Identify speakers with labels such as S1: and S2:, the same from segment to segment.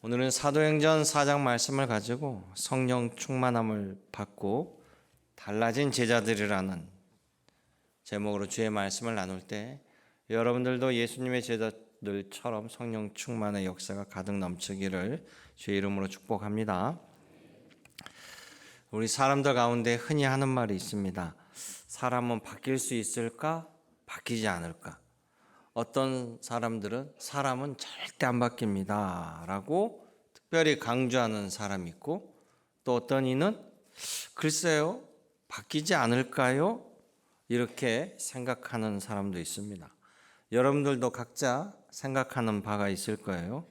S1: 오늘은 사도행전 4장 말씀을 가지고 성령 충만함을 받고 달라진 제자들이라는 제목으로 주의 말씀을 나눌 때 여러분들도 예수님의 제자들처럼 성령 충만의 역사가 가득 넘치기를 주의 이름으로 축복합니다. 우리 사람들 가운데 흔히 하는 말이 있습니다. 사람은 바뀔 수 있을까? 바뀌지 않을까? 어떤 사람들은 사람은 절대 안 바뀝니다 라고 특별히 강조하는 사람이 있고, 또 어떤 이는 글쎄요 바뀌지 않을까요? 이렇게 생각하는 사람도 있습니다. 여러분들도 각자 생각하는 바가 있을 거예요.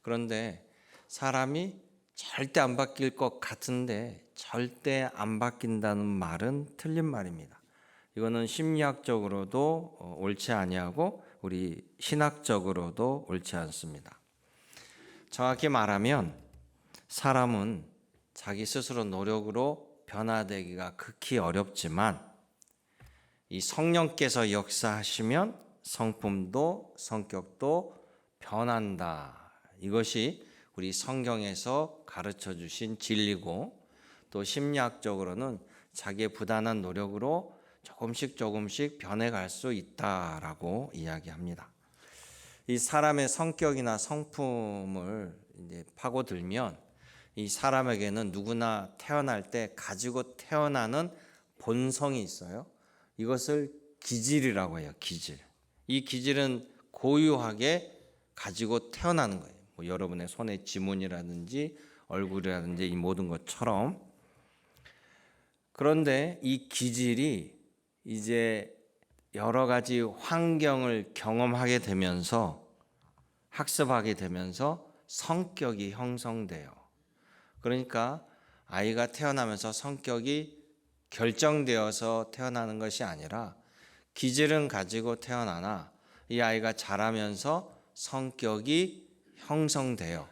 S1: 그런데 사람이 절대 안 바뀔 것 같은데 절대 안 바뀐다는 말은 틀린 말입니다. 이거는 심리학적으로도 옳지 아니하고 우리 신학적으로도 옳지 않습니다. 정확히 말하면 사람은 자기 스스로 노력으로 변화되기가 극히 어렵지만 이 성령께서 역사하시면 성품도 성격도 변한다. 이것이 우리 성경에서 가르쳐 주신 진리고, 또 심리학적으로는 자기의 부단한 노력으로 조금씩 변해갈 수 있다라고 이야기합니다. 이 사람의 성격이나 성품을 이제 파고들면 이 사람에게는 누구나 태어날 때 가지고 태어나는 본성이 있어요. 이것을 기질이라고 해요. 기질. 이 기질은 고유하게 가지고 태어나는 거예요. 뭐 여러분의 손의 지문이라든지 얼굴이라든지 이 모든 것처럼. 그런데 이 기질이 이제 여러 가지 환경을 경험하게 되면서 학습하게 되면서 성격이 형성돼요. 그러니까 아이가 태어나면서 성격이 결정되어서 태어나는 것이 아니라 기질은 가지고 태어나나 이 아이가 자라면서 성격이 형성돼요.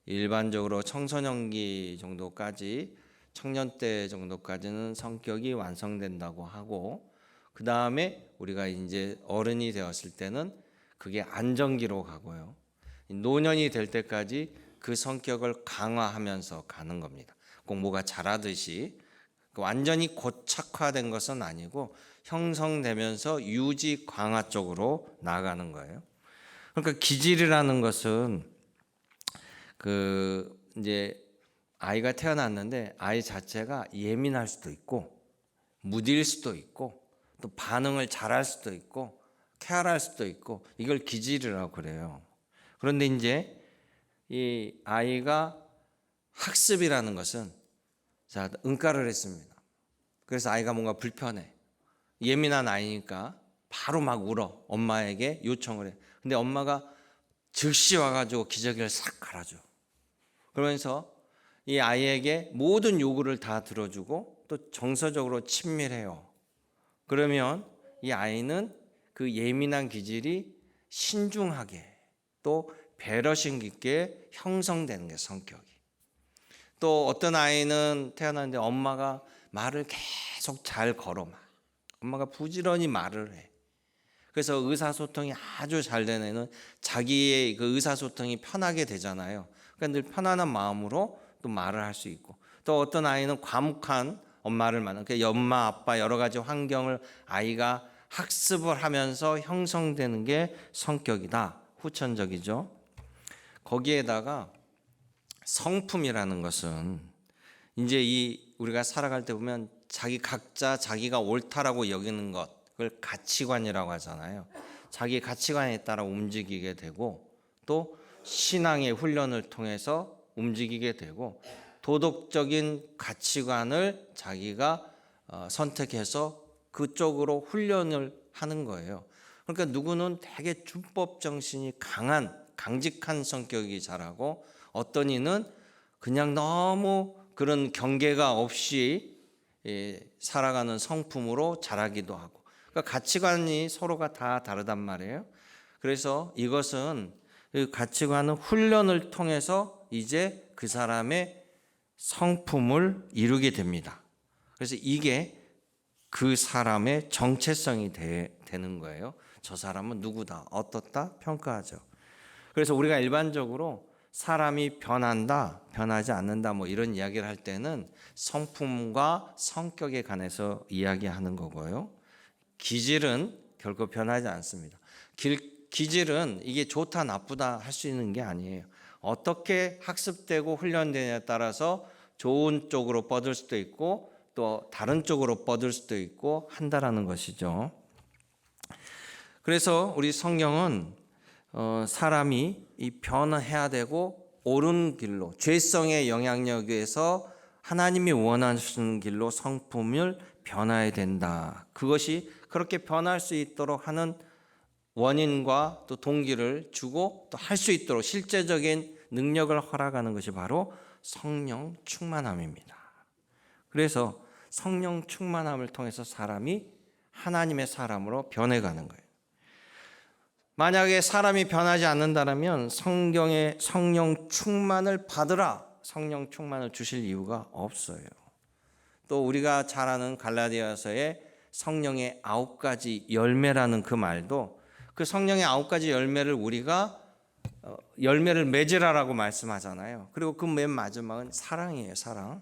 S1: 일반적으로 청소년기 정도까지, 청년 때 정도까지는 성격이 완성된다고 하고, 그 다음에 우리가 이제 어른이 되었을 때는 그게 안정기로 가고요. 노년이 될 때까지 그 성격을 강화하면서 가는 겁니다. 꼭 뭐가 자라듯이 완전히 고착화된 것은 아니고 형성되면서 유지 강화 쪽으로 나아가는 거예요. 그러니까 기질이라는 것은 이제 아이가 태어났는데 아이 자체가 예민할 수도 있고 무딜 수도 있고 또 반응을 잘할 수도 있고 쾌활할 수도 있고, 이걸 기질이라고 그래요. 그런데 이제 이 아이가 학습이라는 것은, 자, 응가를 했습니다. 그래서 아이가 뭔가 불편해. 예민한 아이니까 바로 막 울어. 엄마에게 요청을 해. 근데 엄마가 즉시 와가지고 기저귀를 싹 갈아줘. 그러면서 이 아이에게 모든 요구를 다 들어주고 또 정서적으로 친밀해요. 그러면 이 아이는 그 예민한 기질이 신중하게 또 배려심 있게 형성되는 게 성격이. 또 어떤 아이는 태어났는데 엄마가 말을 계속 잘 걸어. 엄마가 부지런히 말을 해. 그래서 의사소통이 아주 잘 되는 애는 자기의 그 의사소통이 편하게 되잖아요. 그러니까 늘 편안한 마음으로 또 말을 할 수 있고, 또 어떤 아이는 과묵한 엄마를 만나, 그러니까 엄마 아빠 여러 가지 환경을 아이가 학습을 하면서 형성되는 게 성격이다. 후천적이죠. 거기에다가 성품이라는 것은 이제 이 우리가 살아갈 때 보면 각자 자기가 옳다라고 여기는 것, 그걸 가치관이라고 하잖아요. 자기 가치관에 따라 움직이게 되고, 또 신앙의 훈련을 통해서 움직이게 되고, 도덕적인 가치관을 자기가 선택해서 그쪽으로 훈련을 하는 거예요. 그러니까 누구는 되게 준법 정신이 강한 강직한 성격이 자라고, 어떤 이는 그냥 너무 그런 경계가 없이 살아가는 성품으로 자라기도 하고, 그러니까 가치관이 서로가 다 다르단 말이에요. 그래서 이것은 가치관은 훈련을 통해서 이제 그 사람의 성품을 이루게 됩니다. 그래서 이게 그 사람의 정체성이 되는 거예요. 저 사람은 누구다, 어떻다 평가하죠. 그래서 우리가 일반적으로 사람이 변한다, 변하지 않는다 뭐 이런 이야기를 할 때는 성품과 성격에 관해서 이야기하는 거고요. 기질은 결코 변하지 않습니다. 기질은 이게 좋다 나쁘다 할 수 있는 게 아니에요. 어떻게 학습되고 훈련되냐에 따라서 좋은 쪽으로 뻗을 수도 있고 또 다른 쪽으로 뻗을 수도 있고 한다라는 것이죠. 그래서 우리 성경은 사람이 이 변화해야 되고 옳은 길로 죄성의 영향력에서 하나님이 원하시는 길로 성품을 변화해야 된다. 그것이 그렇게 변할 수 있도록 하는 원인과 또 동기를 주고 또 할 수 있도록 실제적인 능력을 허락하는 것이 바로 성령 충만함입니다. 그래서 성령 충만함을 통해서 사람이 하나님의 사람으로 변해가는 거예요. 만약에 사람이 변하지 않는다면 성경의 성령 충만을 받으라, 성령 충만을 주실 이유가 없어요. 또 우리가 잘 아는 갈라디아서의 성령의 9가지 열매라는 그 말도 그 성령의 9가지 열매를 우리가 열매를 맺으라라고 말씀하잖아요. 그리고 그 맨 마지막은 사랑이에요. 사랑.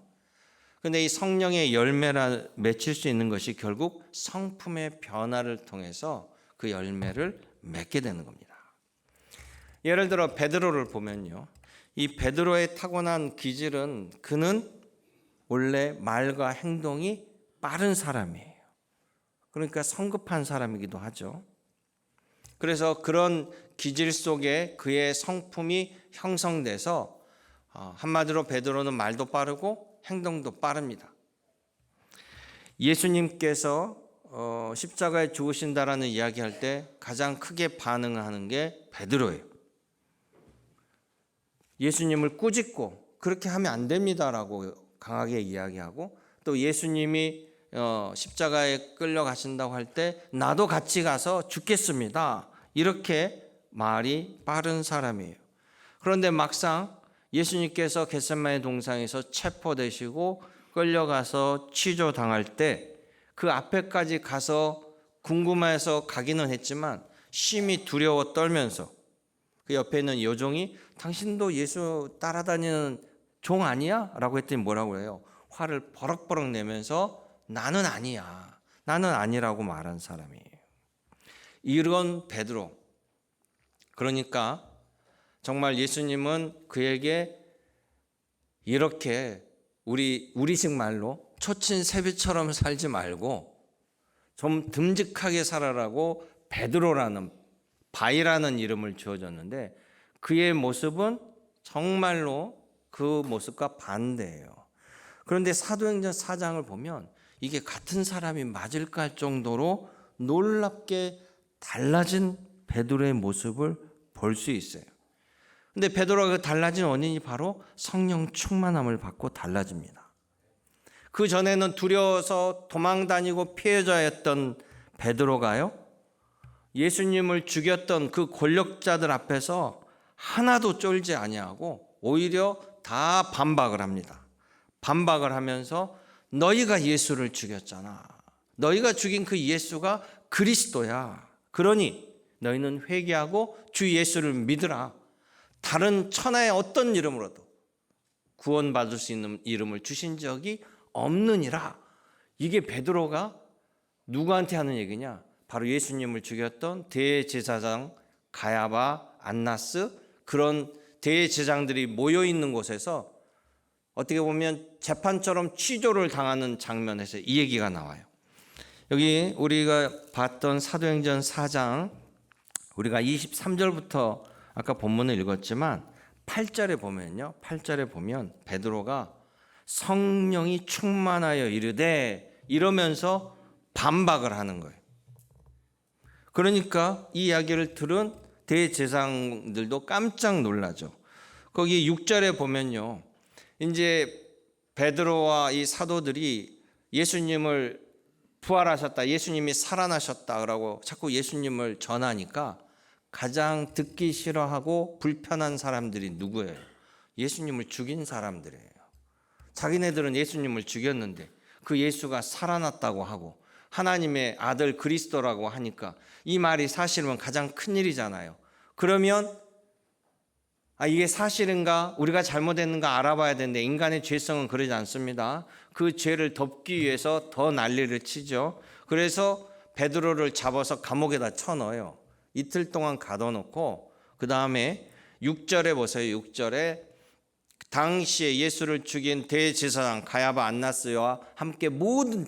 S1: 근데 이 성령의 열매라 맺힐 수 있는 것이 결국 성품의 변화를 통해서 그 열매를 맺게 되는 겁니다. 예를 들어 베드로를 보면요. 이 베드로의 타고난 기질은 그는 원래 말과 행동이 빠른 사람이에요. 그러니까 성급한 사람이기도 하죠. 그래서 그런 기질 속에 그의 성품이 형성돼서 한마디로 베드로는 말도 빠르고 행동도 빠릅니다. 예수님께서 십자가에 죽으신다라는 이야기할 때 가장 크게 반응하는 게 베드로예요. 예수님을 꾸짖고 그렇게 하면 안 됩니다라고 강하게 이야기하고 또 예수님이 십자가에 끌려가신다고 할 때 나도 같이 가서 죽겠습니다. 이렇게 말이 빠른 사람이에요. 그런데 막상 예수님께서 겟세마네 동산에서 체포되시고 끌려가서 취조당할 때 그 앞에까지 가서 궁금해서 가기는 했지만 심히 두려워 떨면서 그 옆에 있는 여종이 당신도 예수 따라다니는 종 아니야? 라고 했더니 뭐라고 해요? 화를 버럭버럭 내면서 나는 아니야. 나는 아니라고 말한 사람이에요. 이런 베드로. 그러니까 정말 예수님은 그에게 이렇게 우리식 말로 초친 세비처럼 살지 말고 좀 듬직하게 살아라고 베드로라는 바이라는 이름을 주어졌는데 그의 모습은 정말로 그 모습과 반대예요. 그런데 사도행전 4장을 보면 이게 같은 사람이 맞을까 할 정도로 놀랍게 달라진 베드로의 모습을 볼 수 있어요. 근데 베드로가 그 달라진 원인이 바로 성령 충만함을 받고 달라집니다. 그 전에는 두려워서 도망다니고 피해자였던 베드로가요, 예수님을 죽였던 그 권력자들 앞에서 하나도 쫄지 아니하고 오히려 다 반박을 합니다. 반박을 하면서 너희가 예수를 죽였잖아. 너희가 죽인 그 예수가 그리스도야. 그러니 너희는 회개하고 주 예수를 믿으라. 다른 천하의 어떤 이름으로도 구원받을 수 있는 이름을 주신 적이 없느니라. 이게 베드로가 누구한테 하는 얘기냐? 바로 예수님을 죽였던 대제사장 가야바, 안나스 그런 대제사장들이 모여 있는 곳에서 어떻게 보면 재판처럼 취조를 당하는 장면에서 이 얘기가 나와요. 여기 우리가 봤던 사도행전 4장 우리가 23절부터 아까 본문을 읽었지만 8절에 보면요. 8절에 보면 베드로가 성령이 충만하여 이르되 이러면서 반박을 하는 거예요. 그러니까 이 이야기를 들은 대제사장들도 깜짝 놀라죠. 거기 6절에 보면요. 이제 베드로와 이 사도들이 예수님을 부활하셨다, 예수님이 살아나셨다라고 자꾸 예수님을 전하니까 가장 듣기 싫어하고 불편한 사람들이 누구예요? 예수님을 죽인 사람들이에요. 자기네들은 예수님을 죽였는데 그 예수가 살아났다고 하고 하나님의 아들 그리스도라고 하니까 이 말이 사실은 가장 큰 일이잖아요. 그러면 이게 사실인가? 우리가 잘못했는가 알아봐야 되는데 인간의 죄성은 그러지 않습니다. 그 죄를 덮기 위해서 더 난리를 치죠. 그래서 베드로를 잡아서 감옥에다 쳐넣어요. 이틀 동안 가둬놓고 그 다음에 6절에 보세요. 6절에 당시에 예수를 죽인 대제사장 가야바 안나스와 함께 모든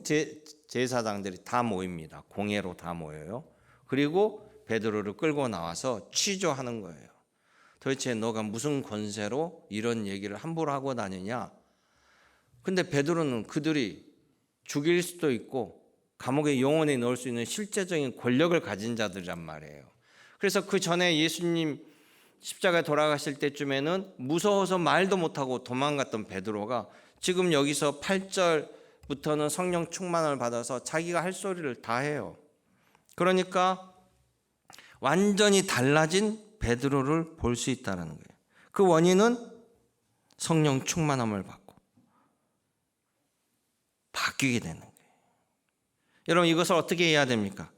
S1: 제사장들이 다 모입니다. 공회로 다 모여요. 그리고 베드로를 끌고 나와서 취조하는 거예요. 도대체 너가 무슨 권세로 이런 얘기를 함부로 하고 다니냐? 근데 베드로는 그들이 죽일 수도 있고 감옥에 영원히 넣을 수 있는 실제적인 권력을 가진 자들이란 말이에요. 그래서 그 전에 예수님 십자가에 돌아가실 때쯤에는 무서워서 말도 못하고 도망갔던 베드로가 지금 여기서 8절부터는 성령 충만을 받아서 자기가 할 소리를 다 해요. 그러니까 완전히 달라진 베드로를 볼 수 있다는 거예요. 그 원인은 성령 충만함을 받고 바뀌게 되는 거예요. 여러분, 이것을 어떻게 해야 됩니까?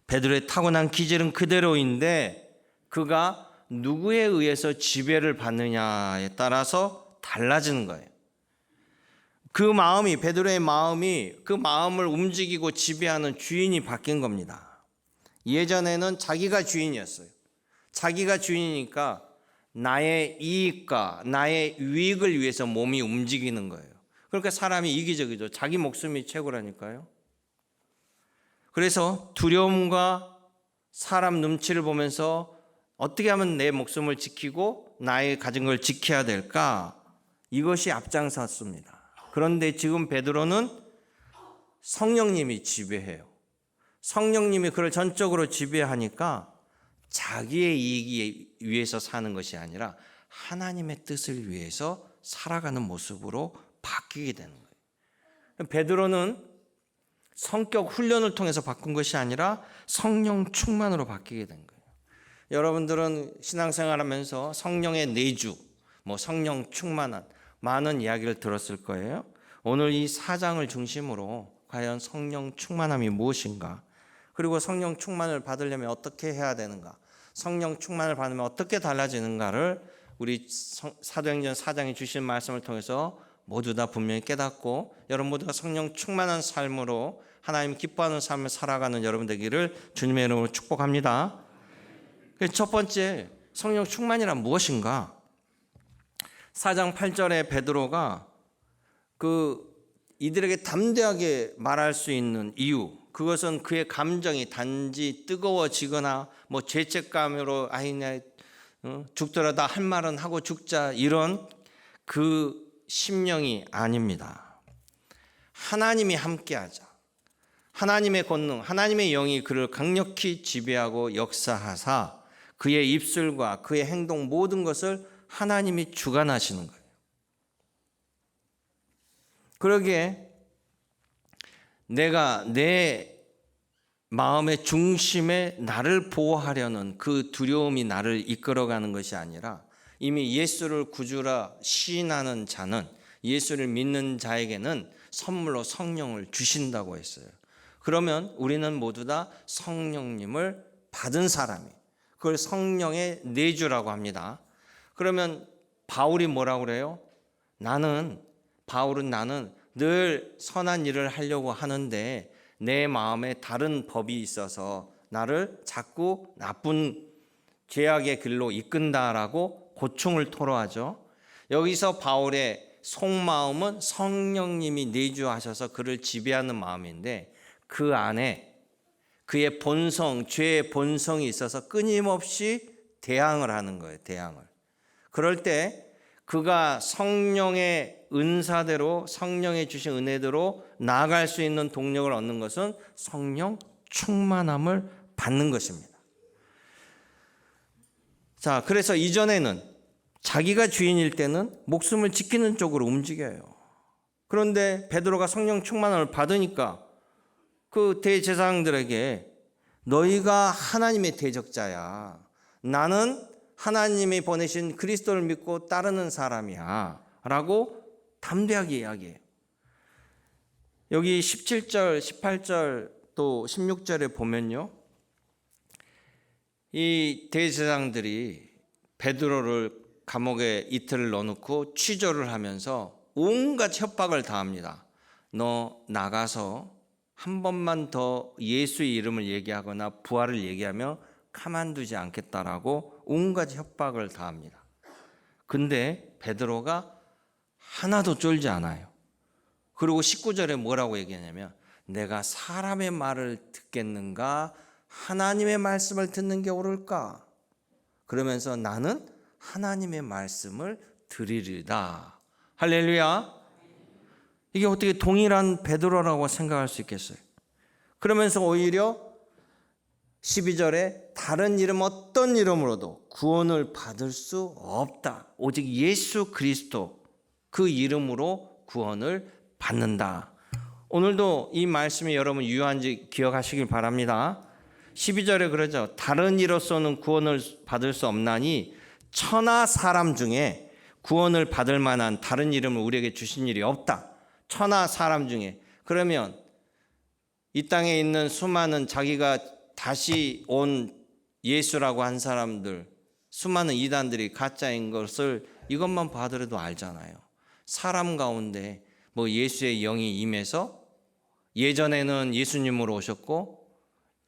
S1: 베드로의 타고난 기질은 그대로인데 그가 누구에 의해서 지배를 받느냐에 따라서 달라지는 거예요. 그 마음이, 베드로의 마음이 그 마음을 움직이고 지배하는 주인이 바뀐 겁니다. 예전에는 자기가 주인이었어요. 자기가 주인이니까 나의 이익과 나의 유익을 위해서 몸이 움직이는 거예요. 그러니까 사람이 이기적이죠. 자기 목숨이 최고라니까요. 그래서 두려움과 사람 눈치를 보면서 어떻게 하면 내 목숨을 지키고 나의 가진 걸 지켜야 될까? 이것이 앞장섰습니다. 그런데 지금 베드로는 성령님이 지배해요. 성령님이 그를 전적으로 지배하니까 자기의 이익이 위해서 사는 것이 아니라 하나님의 뜻을 위해서 살아가는 모습으로 바뀌게 되는 거예요. 베드로는 성격 훈련을 통해서 바꾼 것이 아니라 성령 충만으로 바뀌게 된 거예요. 여러분들은 신앙생활하면서 성령의 내주, 성령 충만한 많은 이야기를 들었을 거예요. 오늘 이 4장을 중심으로 과연 성령 충만함이 무엇인가? 그리고 성령 충만을 받으려면 어떻게 해야 되는가? 성령 충만을 받으면 어떻게 달라지는가를 우리 사도행전 4장에 주신 말씀을 통해서 모두 다 분명히 깨닫고 여러분 모두가 성령 충만한 삶으로 하나님 기뻐하는 삶을 살아가는 여러분 되기를 주님의 이름으로 축복합니다. 첫 번째, 성령 충만이란 무엇인가? 4장 8절에 베드로가 이들에게 담대하게 말할 수 있는 이유, 그것은 그의 감정이 단지 뜨거워지거나 죄책감으로 죽더라도 할 말은 하고 죽자 이런 그 심령이 아닙니다. 하나님이 함께하자. 하나님의 권능, 하나님의 영이 그를 강력히 지배하고 역사하사 그의 입술과 그의 행동 모든 것을 하나님이 주관하시는 거예요. 그러기에 내가 내 마음의 중심에 나를 보호하려는 그 두려움이 나를 이끌어가는 것이 아니라 이미 예수를 구주라 시인하는 자는, 예수를 믿는 자에게는 선물로 성령을 주신다고 했어요. 그러면 우리는 모두 다 성령님을 받은 사람이에요. 그걸 성령의 내주라고 합니다. 그러면 바울이 뭐라고 그래요? 바울은 나는 늘 선한 일을 하려고 하는데 내 마음에 다른 법이 있어서 나를 자꾸 나쁜 죄악의 길로 이끈다라고 고충을 토로하죠. 여기서 바울의 속마음은 성령님이 내주하셔서 그를 지배하는 마음인데 그 안에 그의 본성, 죄의 본성이 있어서 끊임없이 대항을 하는 거예요. 대항을. 그럴 때 그가 성령의 은사대로, 성령의 주신 은혜대로 나아갈 수 있는 동력을 얻는 것은 성령 충만함을 받는 것입니다. 자, 그래서 이전에는 자기가 주인일 때는 목숨을 지키는 쪽으로 움직여요. 그런데 베드로가 성령 충만함을 받으니까 그 대제사장들에게 너희가 하나님의 대적자야. 나는 하나님이 보내신 그리스도를 믿고 따르는 사람이야. 라고 담대하게 이야기해요. 여기 17절, 18절 또 16절에 보면요. 이 대제사장들이 베드로를 감옥에 이틀을 넣어놓고 취조를 하면서 온갖 협박을 다합니다. 너 나가서 한 번만 더 예수의 이름을 얘기하거나 부활을 얘기하면 가만두지 않겠다라고 온갖 협박을 다합니다. 근데 베드로가 하나도 쫄지 않아요. 그리고 19절에 뭐라고 얘기하냐면 내가 사람의 말을 듣겠는가 하나님의 말씀을 듣는 게 옳을까? 그러면서 나는 하나님의 말씀을 들으리다. 할렐루야. 이게 어떻게 동일한 베드로라고 생각할 수 있겠어요? 그러면서 오히려 12절에 다른 이름 어떤 이름으로도 구원을 받을 수 없다. 오직 예수 그리스도 그 이름으로 구원을 받는다. 오늘도 이 말씀이 여러분 유효한지 기억하시길 바랍니다. 12절에 그러죠. 다른 이로서는 구원을 받을 수 없나니 천하 사람 중에 구원을 받을 만한 다른 이름을 우리에게 주신 일이 없다. 천하 사람 중에. 그러면 이 땅에 있는 수많은 자기가 다시 온 예수라고 한 사람들, 수많은 이단들이 가짜인 것을 이것만 봐더라도 알잖아요. 사람 가운데 뭐 예수의 영이 임해서 예전에는 예수님으로 오셨고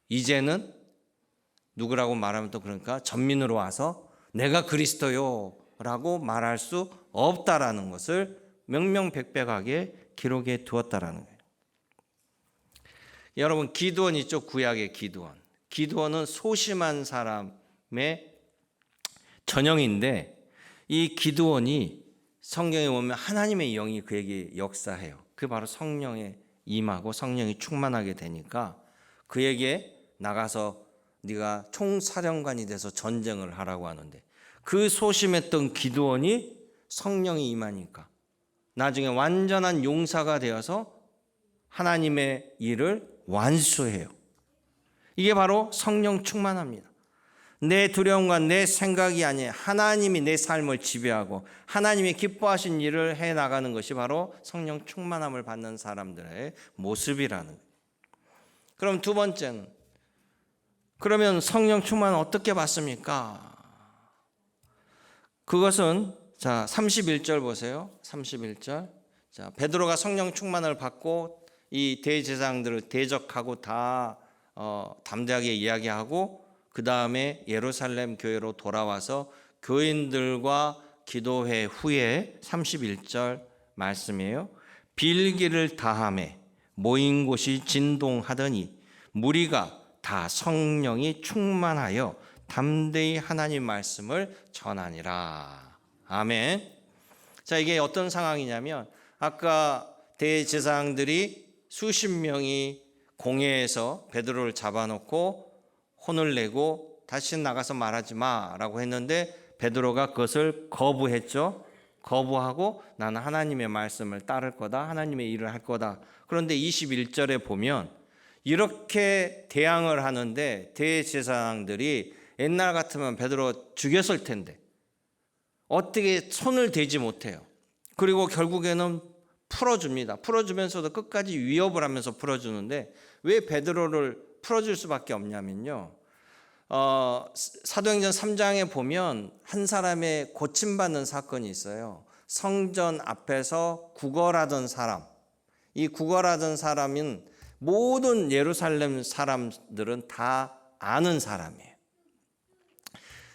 S1: 이제는 누구라고 말하면 또 그러니까 전민으로 와서 내가 그리스도요 라고 말할 수 없다라는 것을 명명백백하게 기록해 두었다라는 거예요. 여러분 기드온 있죠. 구약의 기드온. 기드온은 소심한 사람의 전형인데 이 기드온이 성경에 보면 하나님의 영이 그에게 역사해요. 그게 바로 성령에 임하고 성령이 충만하게 되니까 그에게 나가서 네가 총사령관이 돼서 전쟁을 하라고 하는데 그 소심했던 기드온이 성령이 임하니까 나중에 완전한 용사가 되어서 하나님의 일을 완수해요. 이게 바로 성령 충만합니다. 내 두려움과 내 생각이 아니라 하나님이 내 삶을 지배하고 하나님이 기뻐하신 일을 해나가는 것이 바로 성령 충만함을 받는 사람들의 모습이라는 거예요. 그럼 두 번째는 그러면 성령 충만은 어떻게 받습니까? 그것은 자 31절 보세요. 31절. 자 베드로가 성령 충만을 받고 이 대제사장들을 대적하고 다 담대하게 이야기하고 그 다음에 예루살렘 교회로 돌아와서 교인들과 기도회 후에 31절 말씀이에요. 빌기를 다하매 모인 곳이 진동하더니 무리가 다 성령이 충만하여 담대히 하나님 말씀을 전하니라. 아멘. 자 이게 어떤 상황이냐면 아까 대제사장들이 수십 명이 공회에서 베드로를 잡아놓고 혼을 내고 다시 나가서 말하지 마라고 했는데 베드로가 그것을 거부했죠. 거부하고 나는 하나님의 말씀을 따를 거다. 하나님의 일을 할 거다. 그런데 21절에 보면 이렇게 대항을 하는데 대제사장들이 옛날 같으면 베드로 죽였을 텐데 어떻게 손을 대지 못해요. 그리고 결국에는 풀어줍니다. 풀어주면서도 끝까지 위협을 하면서 풀어주는데 왜 베드로를 풀어줄 수밖에 없냐면요. 사도행전 3장에 보면 한 사람의 고침받는 사건이 있어요. 성전 앞에서 구걸하던 사람. 이 구걸하던 사람은 모든 예루살렘 사람들은 다 아는 사람이에요.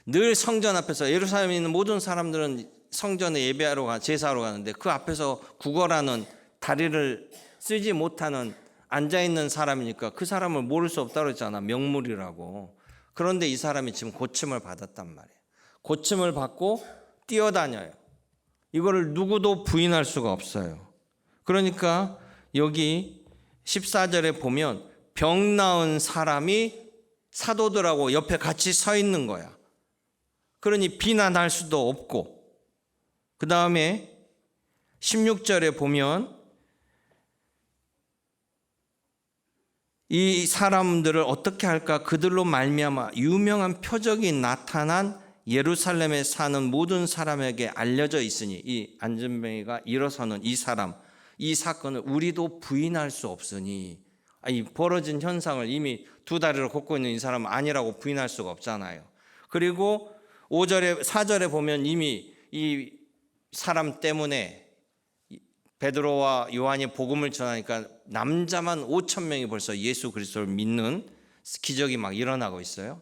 S1: 늘 성전 앞에서 예루살렘에 있는 모든 사람들은 성전에 예배하러 제사하러 가는데 그 앞에서 구걸하는 다리를 쓰지 못하는 앉아있는 사람이니까 그 사람을 모를 수 없다고 했잖아. 명물이라고. 그런데 이 사람이 지금 고침을 받았단 말이에요. 고침을 받고 뛰어다녀요. 이거를 누구도 부인할 수가 없어요. 그러니까 여기 14절에 보면 병 나은 사람이 사도들하고 옆에 같이 서 있는 거야. 그러니 비난할 수도 없고 그 다음에 16절에 보면 이 사람들을 어떻게 할까? 그들로 말미암아 유명한 표적이 나타난 예루살렘에 사는 모든 사람에게 알려져 있으니 이 안전뱅이가 일어서는 이 사람, 이 사건을 우리도 부인할 수 없으니 이 벌어진 현상을 이미 두 다리를 걷고 있는 이 사람은 아니라고 부인할 수가 없잖아요. 그리고 5절에 4절에 보면 이미 이 사람 때문에 베드로와 요한이 복음을 전하니까 남자만 5천 명이 벌써 예수 그리스도를 믿는 기적이 막 일어나고 있어요.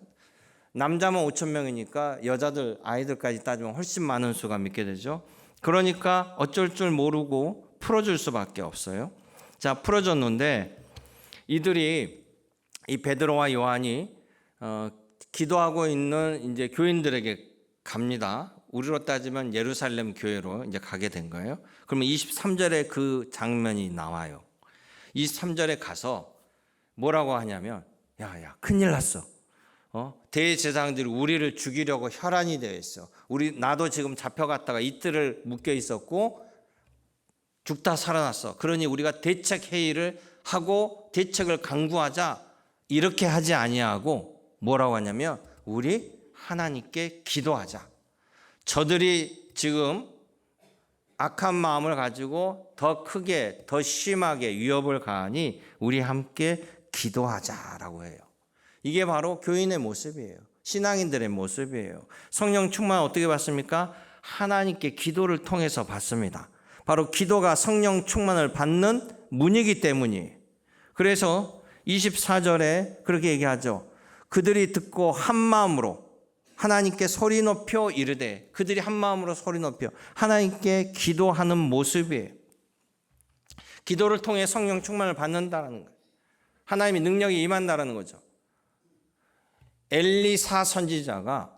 S1: 남자만 5천 명이니까 여자들 아이들까지 따지면 훨씬 많은 수가 믿게 되죠. 그러니까 어쩔 줄 모르고 풀어줄 수밖에 없어요. 자, 풀어줬는데 이들이 이 베드로와 요한이 기도하고 있는 이제 교인들에게 갑니다. 우리로 따지면 예루살렘 교회로 이제 가게 된 거예요. 그러면 23절에 그 장면이 나와요. 23절에 가서 뭐라고 하냐면 야 큰일 났어. 대제사장들이 우리를 죽이려고 혈안이 되어 있어. 나도 지금 잡혀갔다가 이틀을 묶여 있었고 죽다 살아났어. 그러니 우리가 대책 회의를 하고 대책을 강구하자. 이렇게 하지 아니하고 뭐라고 하냐면 우리 하나님께 기도하자. 저들이 지금 악한 마음을 가지고 더 크게 더 심하게 위협을 가하니 우리 함께 기도하자라고 해요. 이게 바로 교인의 모습이에요. 신앙인들의 모습이에요. 성령 충만 어떻게 받습니까? 하나님께 기도를 통해서 받습니다. 바로 기도가 성령 충만을 받는 문이기 때문이에요. 그래서 24절에 그렇게 얘기하죠. 그들이 듣고 한 마음으로 하나님께 소리 높여 이르되, 그들이 한 마음으로 소리 높여 하나님께 기도하는 모습이에요. 기도를 통해 성령 충만을 받는다는 거예요. 하나님의 능력이 임한다는 거죠. 엘리사 선지자가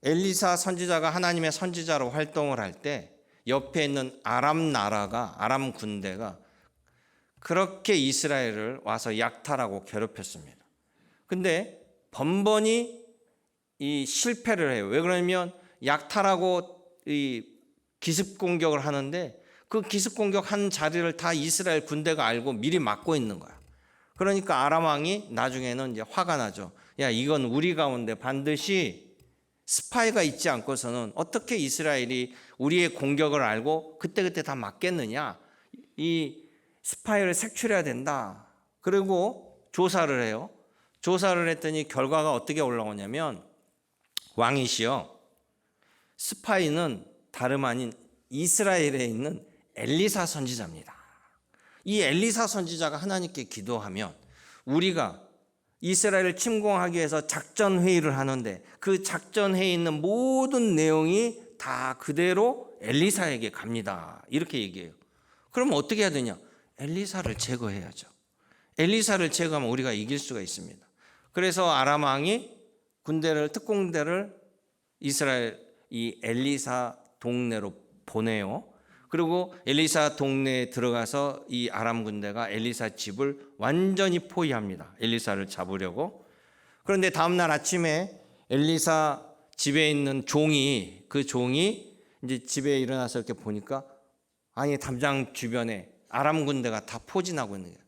S1: 하나님의 선지자로 활동을 할 때 옆에 있는 아람 나라가, 아람 군대가 그렇게 이스라엘을 와서 약탈하고 괴롭혔습니다. 근데 번번이 이 실패를 해요. 왜 그러냐면 약탈하고 이 기습 공격을 하는데 그 기습 공격한 자리를 다 이스라엘 군대가 알고 미리 막고 있는 거야. 그러니까 아람 왕이 나중에는 이제 화가 나죠. 야, 이건 우리 가운데 반드시 스파이가 있지 않고서는 어떻게 이스라엘이 우리의 공격을 알고 그때그때 다 막겠느냐. 이 스파이를 색출해야 된다. 그리고 조사를 해요. 조사를 했더니 결과가 어떻게 올라오냐면 왕이시여, 스파이는 다름 아닌 이스라엘에 있는 엘리사 선지자입니다. 이 엘리사 선지자가 하나님께 기도하면 우리가 이스라엘을 침공하기 위해서 작전 회의를 하는데 그 작전 회의에 있는 모든 내용이 다 그대로 엘리사에게 갑니다. 이렇게 얘기해요. 그러면 어떻게 해야 되냐? 엘리사를 제거해야죠. 엘리사를 제거하면 우리가 이길 수가 있습니다. 그래서 아람 왕이 특공대를 이스라엘 이 엘리사 동네로 보내요. 그리고 엘리사 동네에 들어가서 이 아람 군대가 엘리사 집을 완전히 포위합니다. 엘리사를 잡으려고. 그런데 다음날 아침에 엘리사 집에 있는 그 종이 이제 집에 일어나서 이렇게 보니까 아니 담장 주변에 아람 군대가 다 포진하고 있는 거예요.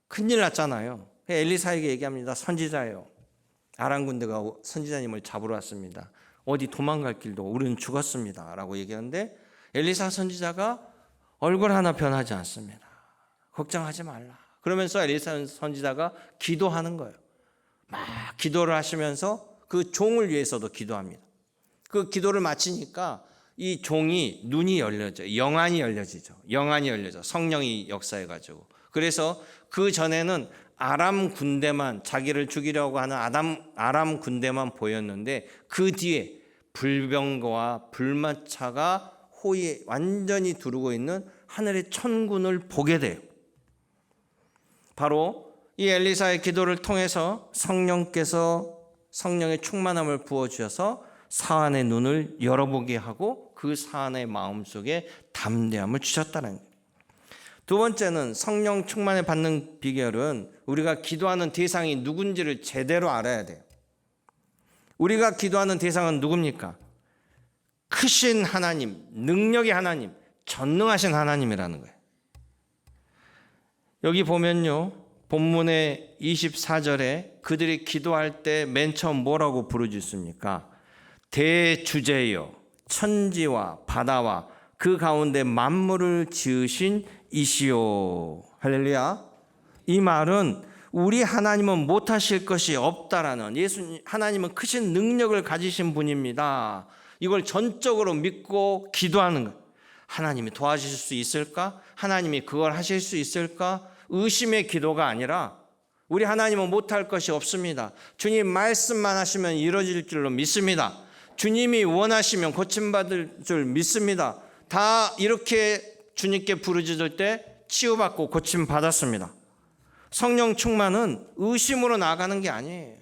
S1: 큰일 났잖아요. 엘리사에게 얘기합니다. 선지자예요. 아람 군대가 선지자님을 잡으러 왔습니다. 어디 도망갈 길도 우리는 죽었습니다. 라고 얘기하는데 엘리사 선지자가 얼굴 하나 변하지 않습니다. 걱정하지 말라. 그러면서 엘리사 선지자가 기도하는 거예요. 막 기도를 하시면서 그 종을 위해서도 기도합니다. 그 기도를 마치니까 이 종이 눈이 열려져, 영안이 열려지죠. 영안이 열려져. 성령이 역사해가지고. 그래서 그 전에는 아람 군대만, 자기를 죽이려고 하는 아람 군대만 보였는데 그 뒤에 불병거와 불마차가 호위에 완전히 두르고 있는 하늘의 천군을 보게 돼요. 바로 이 엘리사의 기도를 통해서 성령께서 성령의 충만함을 부어주셔서 사안의 눈을 열어보게 하고 그 사안의 마음속에 담대함을 주셨다는 거예요. 두 번째는 성령 충만을 받는 비결은 우리가 기도하는 대상이 누군지를 제대로 알아야 돼요. 우리가 기도하는 대상은 누굽니까? 크신 하나님, 능력의 하나님, 전능하신 하나님이라는 거예요. 여기 보면요, 본문의 24절에 그들이 기도할 때 맨 처음 뭐라고 부르짖습니까? 대주제여, 천지와 바다와 그 가운데 만물을 지으신 이시오. 할렐루야. 이 말은 우리 하나님은 못하실 것이 없다라는, 하나님은 크신 능력을 가지신 분입니다. 이걸 전적으로 믿고 기도하는 거예요. 하나님이 도와주실 수 있을까? 하나님이 그걸 하실 수 있을까? 의심의 기도가 아니라 우리 하나님은 못할 것이 없습니다. 주님 말씀만 하시면 이루어질 줄로 믿습니다. 주님이 원하시면 고침받을 줄 믿습니다. 다 이렇게 주님께 부르짖을 때 치유받고 고침받았습니다. 성령 충만은 의심으로 나아가는 게 아니에요.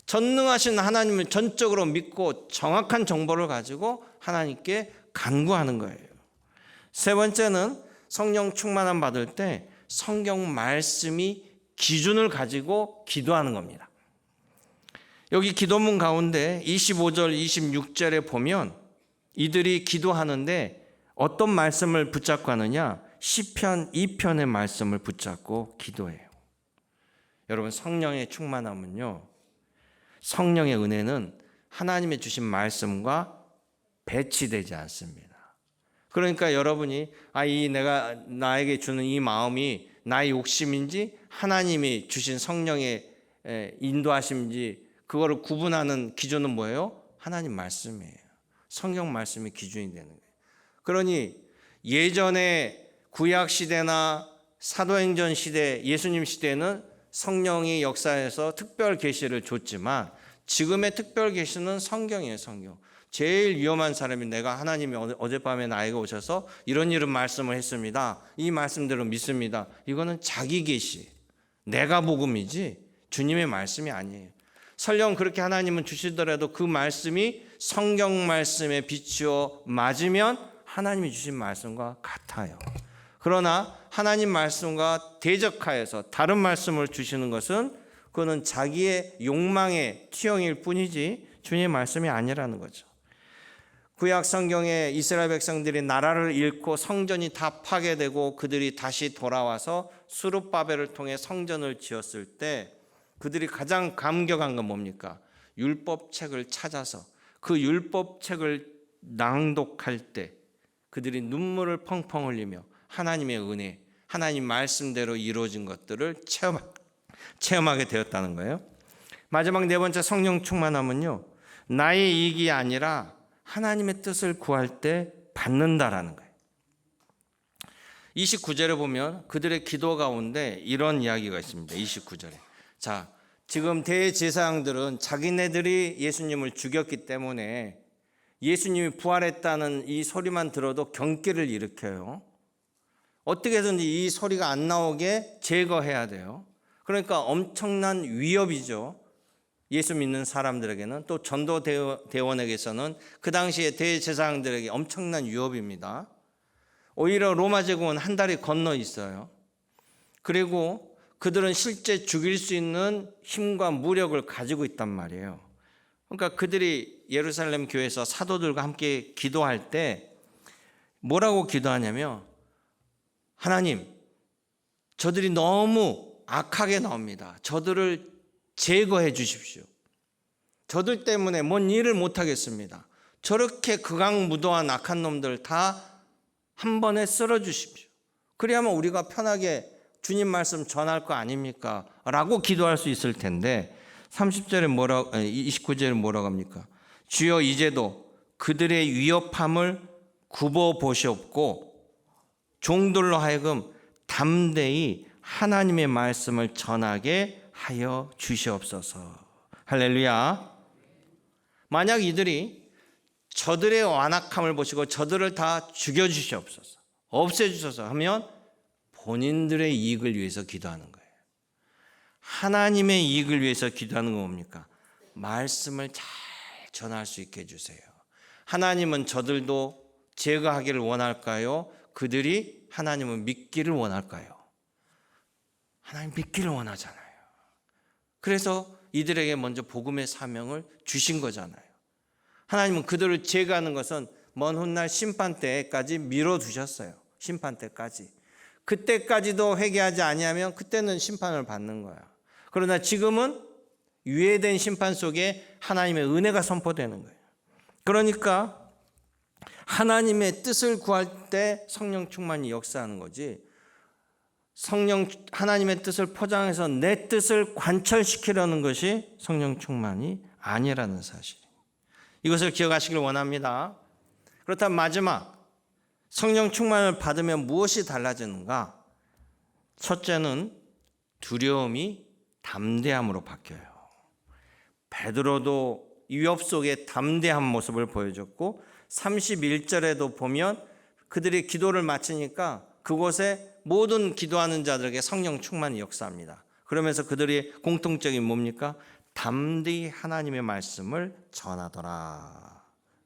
S1: 전능하신 하나님을 전적으로 믿고 정확한 정보를 가지고 하나님께 간구하는 거예요. 세 번째는 성령 충만함 받을 때 성경 말씀이 기준을 가지고 기도하는 겁니다. 여기 기도문 가운데 25절, 26절에 보면 이들이 기도하는데 어떤 말씀을 붙잡고 하느냐? 시편 2편의 말씀을 붙잡고 기도해요. 여러분, 성령의 충만함은요, 성령의 은혜는 하나님의 주신 말씀과 배치되지 않습니다. 그러니까 여러분이 내가 나에게 주는 이 마음이 나의 욕심인지 하나님이 주신 성령의 인도하심인지 그거를 구분하는 기준은 뭐예요? 하나님 말씀이에요. 성경 말씀이 기준이 되는 거예요. 그러니 예전에 구약 시대나 사도행전 시대, 예수님 시대에는 성령이 역사에서 특별 계시를 줬지만 지금의 특별 계시는 성경이에요. 성경. 제일 위험한 사람이 내가 하나님이 어젯밤에 나에게 오셔서 이런 말씀을 했습니다. 이 말씀대로 믿습니다. 이거는 자기 계시, 내가 복음이지 주님의 말씀이 아니에요. 설령 그렇게 하나님은 주시더라도 그 말씀이 성경 말씀에 비추어 맞으면 하나님이 주신 말씀과 같아요. 그러나 하나님 말씀과 대적하여서 다른 말씀을 주시는 것은 그거는 자기의 욕망의 투영일 뿐이지 주님의 말씀이 아니라는 거죠. 구약 성경에 이스라엘 백성들이 나라를 잃고 성전이 다 파괴되고 그들이 다시 돌아와서 스룹바벨을 통해 성전을 지었을 때 그들이 가장 감격한 건 뭡니까? 율법책을 찾아서 그 율법책을 낭독할 때 그들이 눈물을 펑펑 흘리며 하나님의 은혜, 하나님 말씀대로 이루어진 것들을 체험하게 되었다는 거예요. 마지막 네 번째 성령 충만함은요, 나의 이익이 아니라 하나님의 뜻을 구할 때 받는다라는 거예요. 29절에 보면 그들의 기도 가운데 이런 이야기가 있습니다. 29절에. 자, 지금 대제사장들은 자기네들이 예수님을 죽였기 때문에 예수님이 부활했다는 이 소리만 들어도 경기를 일으켜요. 어떻게든지 이 소리가 안 나오게 제거해야 돼요. 그러니까 엄청난 위협이죠. 예수 믿는 사람들에게는, 또 전도대원에게서는 그 당시에 대제사장들에게 엄청난 위협입니다. 오히려 로마 제국은 한 달이 건너 있어요. 그리고 그들은 실제 죽일 수 있는 힘과 무력을 가지고 있단 말이에요. 그러니까 그들이 예루살렘 교회에서 사도들과 함께 기도할 때 뭐라고 기도하냐면, 하나님, 저들이 너무 악하게 나옵니다. 저들을 제거해 주십시오. 저들 때문에 뭔 일을 못하겠습니다. 저렇게 극악무도한 악한 놈들 다 한 번에 쓸어 주십시오. 그래야만 우리가 편하게 주님 말씀 전할 거 아닙니까? 라고 기도할 수 있을 텐데 29절에 뭐라고 합니까? 주여, 이제도 그들의 위협함을 굽어 보시옵고 종들로 하여금 담대히 하나님의 말씀을 전하게 하여 주시옵소서. 할렐루야. 만약 이들이 저들의 완악함을 보시고 저들을 다 죽여주시옵소서, 없애주셔서 하면 본인들의 이익을 위해서 기도하는 거예요. 하나님의 이익을 위해서 기도하는 건 뭡니까? 말씀을 잘 전할 수 있게 해주세요. 하나님은 저들도 제거하기를 원할까요? 그들이 하나님을 믿기를 원할까요? 하나님 믿기를 원하잖아요. 그래서 이들에게 먼저 복음의 사명을 주신 거잖아요. 하나님은 그들을 제거하는 것은 먼 훗날 심판 때까지 미뤄두셨어요. 심판 때까지. 그때까지도 회개하지 아니하면 그때는 심판을 받는 거야. 그러나 지금은 유예된 심판 속에 하나님의 은혜가 선포되는 거예요. 그러니까 하나님의 뜻을 구할 때 성령 충만이 역사하는 거지, 성령 하나님의 뜻을 포장해서 내 뜻을 관철시키려는 것이 성령 충만이 아니라는 사실. 이것을 기억하시길 원합니다. 그렇다면 마지막 성령 충만을 받으면 무엇이 달라지는가? 첫째는 두려움이 담대함으로 바뀌어요. 베드로도 위협 속에 담대한 모습을 보여줬고 31절에도 보면 그들이 기도를 마치니까 그곳에 모든 기도하는 자들에게 성령 충만이 역사합니다. 그러면서 그들이 공통적인 뭡니까? 담대히 하나님의 말씀을 전하더라.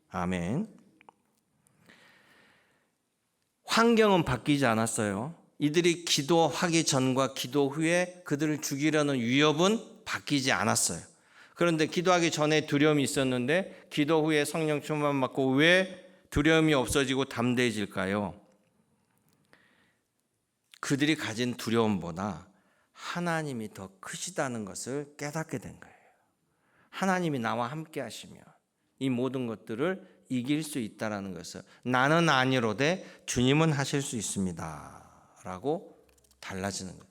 S1: 아멘. 환경은 바뀌지 않았어요. 이들이 기도하기 전과 기도 후에 그들을 죽이려는 위협은 바뀌지 않았어요. 그런데 기도하기 전에 두려움이 있었는데 기도 후에 성령 충만 받고 왜 두려움이 없어지고 담대해질까요? 그들이 가진 두려움보다 하나님이 더 크시다는 것을 깨닫게 된 거예요. 하나님이 나와 함께 하시면 이 모든 것들을 이길 수 있다는 것을, 나는 아니로되 주님은 하실 수 있습니다 라고 달라지는 거예요.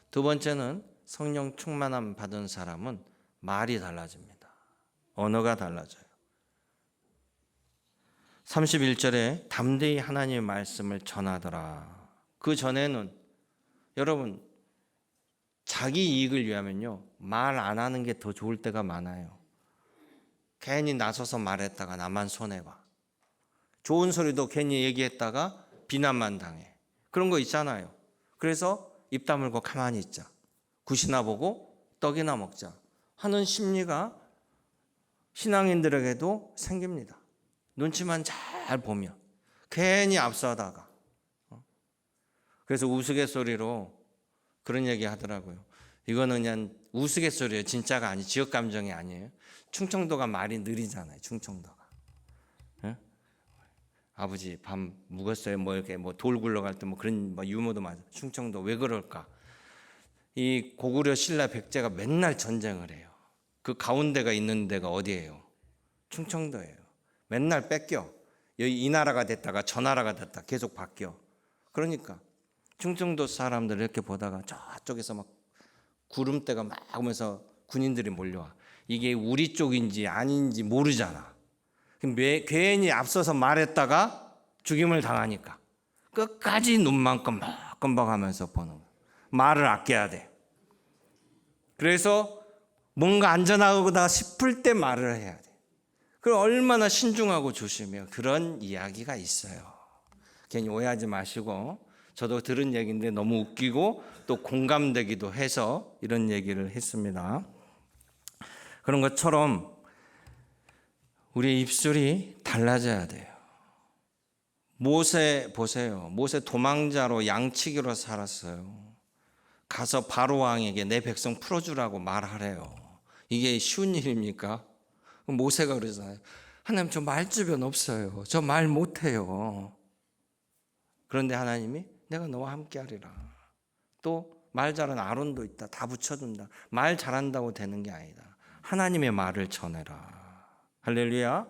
S1: 두 번째는 성령 충만함 받은 사람은 말이 달라집니다. 언어가 달라져요. 31절에 담대히 하나님의 말씀을 전하더라. 그 전에는 여러분 자기 이익을 위하면요 말 안 하는 게 더 좋을 때가 많아요. 괜히 나서서 말했다가 나만 손해봐. 좋은 소리도 괜히 얘기했다가 비난만 당해. 그런 거 있잖아요. 그래서 입 다물고 가만히 있자. 굿이나 보고 떡이나 먹자 하는 심리가 신앙인들에게도 생깁니다. 눈치만 잘 보면 괜히 앞서다가. 그래서 우스갯소리로 그런 얘기 하더라고요. 이거는 그냥 우스갯소리예요. 진짜가 아니, 지역 감정이 아니에요. 충청도가 말이 느리잖아요. 충청도가. 예? 아버지 밤 묵었어요. 뭐 이렇게 뭐 돌 굴러갈 때 뭐 그런 뭐 유머도 맞아. 충청도 왜 그럴까? 이 고구려 신라 백제가 맨날 전쟁을 해요. 그 가운데가 있는 데가 어디예요? 충청도예요. 맨날 뺏겨. 여기 이 나라가 됐다가 저 나라가 됐다 계속 바뀌어. 그러니까 충청도 사람들 이렇게 보다가 저쪽에서 막 구름대가 막 오면서 군인들이 몰려와. 이게 우리 쪽인지 아닌지 모르잖아. 괜히 앞서서 말했다가 죽임을 당하니까 끝까지 눈만 껌뻑껌뻑하면서 보는 거야. 말을 아껴야 돼. 그래서 뭔가 안전하다 싶을 때 말을 해야 돼. 그럼 얼마나 신중하고 조심해요. 그런 이야기가 있어요. 괜히 오해하지 마시고, 저도 들은 얘기인데 너무 웃기고 또 공감되기도 해서 이런 얘기를 했습니다. 그런 것처럼 우리의 입술이 달라져야 돼요. 모세 보세요. 모세 도망자로 양치기로 살았어요. 가서 바로 왕에게 내 백성 풀어주라고 말하래요. 이게 쉬운 일입니까? 모세가 그러잖아요. 하나님 저 말주변 없어요. 저 말 못해요. 그런데 하나님이 내가 너와 함께 하리라. 또 말 잘하는 아론도 있다. 다 붙여준다. 말 잘한다고 되는 게 아니다. 하나님의 말을 전해라. 할렐루야.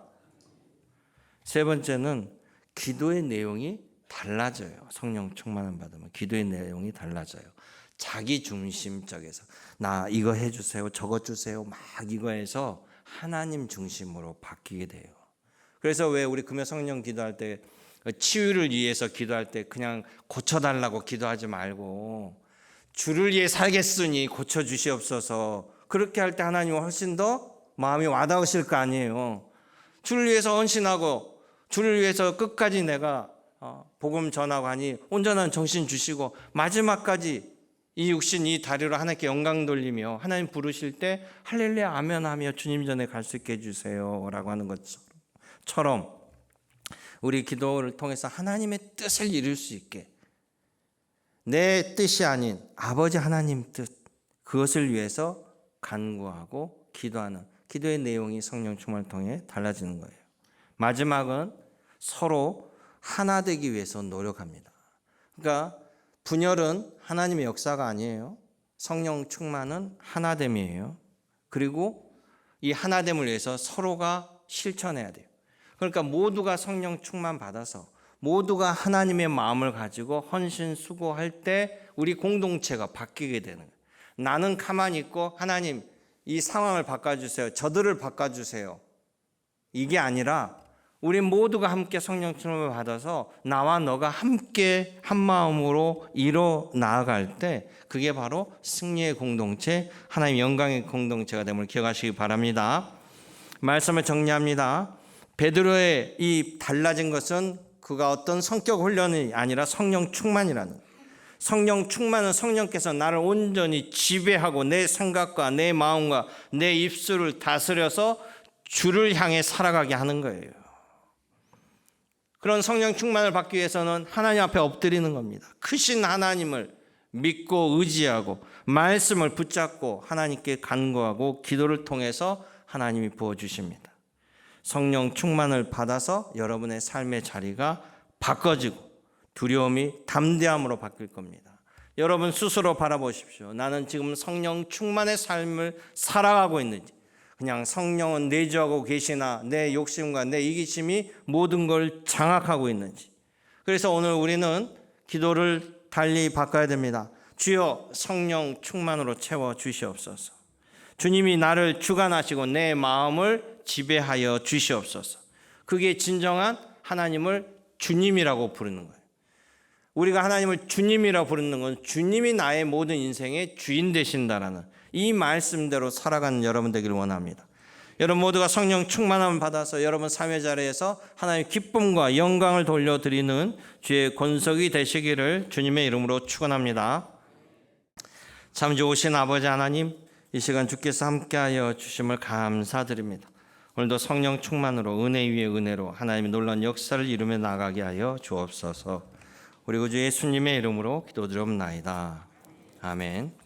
S1: 세 번째는 기도의 내용이 달라져요. 성령 충만을 받으면 기도의 내용이 달라져요. 자기 중심적에서 나 이거 해주세요, 저거 주세요 막 이거 해서 하나님 중심으로 바뀌게 돼요. 그래서 왜 우리 금요 성령 기도할 때 치유를 위해서 기도할 때 그냥 고쳐달라고 기도하지 말고 주를 위해 살겠으니 고쳐주시옵소서, 그렇게 할 때 하나님은 훨씬 더 마음이 와닿으실 거 아니에요. 주를 위해서 헌신하고 주를 위해서 끝까지 내가 복음 전하고 하니 온전한 정신 주시고 마지막까지 이 육신 이 다리로 하나님께 영광 돌리며 하나님 부르실 때 할렐루야 아멘 하며 주님 전에 갈 수 있게 해주세요 라고 하는 것처럼 우리 기도를 통해서 하나님의 뜻을 이룰 수 있게, 내 뜻이 아닌 아버지 하나님 뜻, 그것을 위해서 간구하고 기도하는 기도의 내용이 성령 충만을 통해 달라지는 거예요. 마지막은 서로 하나 되기 위해서 노력합니다. 그러니까 분열은 하나님의 역사가 아니에요. 성령 충만은 하나됨이에요. 그리고 이 하나됨을 위해서 서로가 실천해야 돼요. 그러니까 모두가 성령 충만 받아서 모두가 하나님의 마음을 가지고 헌신 수고할 때 우리 공동체가 바뀌게 되는 거예요. 나는 가만히 있고 하나님 이 상황을 바꿔주세요. 저들을 바꿔주세요. 이게 아니라 우리 모두가 함께 성령 충만을 받아서 나와 너가 함께 한 마음으로 이뤄 나아갈 때 그게 바로 승리의 공동체, 하나님의 영광의 공동체가 됨을 기억하시기 바랍니다. 말씀을 정리합니다. 베드로의 이 달라진 것은 그가 어떤 성격 훈련이 아니라 성령 충만이라는 거예요. 성령 충만은 성령께서 나를 온전히 지배하고 내 생각과 내 마음과 내 입술을 다스려서 주를 향해 살아가게 하는 거예요. 그런 성령 충만을 받기 위해서는 하나님 앞에 엎드리는 겁니다. 크신 하나님을 믿고 의지하고 말씀을 붙잡고 하나님께 간구하고 기도를 통해서 하나님이 부어주십니다. 성령 충만을 받아서 여러분의 삶의 자리가 바꿔지고 두려움이 담대함으로 바뀔 겁니다. 여러분 스스로 바라보십시오. 나는 지금 성령 충만의 삶을 살아가고 있는지, 그냥 성령은 내주하고 계시나 내 욕심과 내 이기심이 모든 걸 장악하고 있는지. 그래서 오늘 우리는 기도를 달리 바꿔야 됩니다. 주여 성령 충만으로 채워 주시옵소서. 주님이 나를 주관하시고 내 마음을 지배하여 주시옵소서. 그게 진정한 하나님을 주님이라고 부르는 거예요. 우리가 하나님을 주님이라고 부르는 건 주님이 나의 모든 인생의 주인 되신다라는 이 말씀대로 살아가는 여러분 되기를 원합니다. 여러분 모두가 성령 충만함을 받아서 여러분 삶의 자리에서 하나님의 기쁨과 영광을 돌려드리는 주의 권속이 되시기를 주님의 이름으로 축원합니다. 참 좋으신 아버지 하나님, 이 시간 주께서 함께하여 주심을 감사드립니다. 오늘도 성령 충만으로 은혜 위에 은혜로 하나님의 놀라운 역사를 이루며 나가게 하여 주옵소서. 우리 구주 예수님의 이름으로 기도드리옵나이다. 아멘.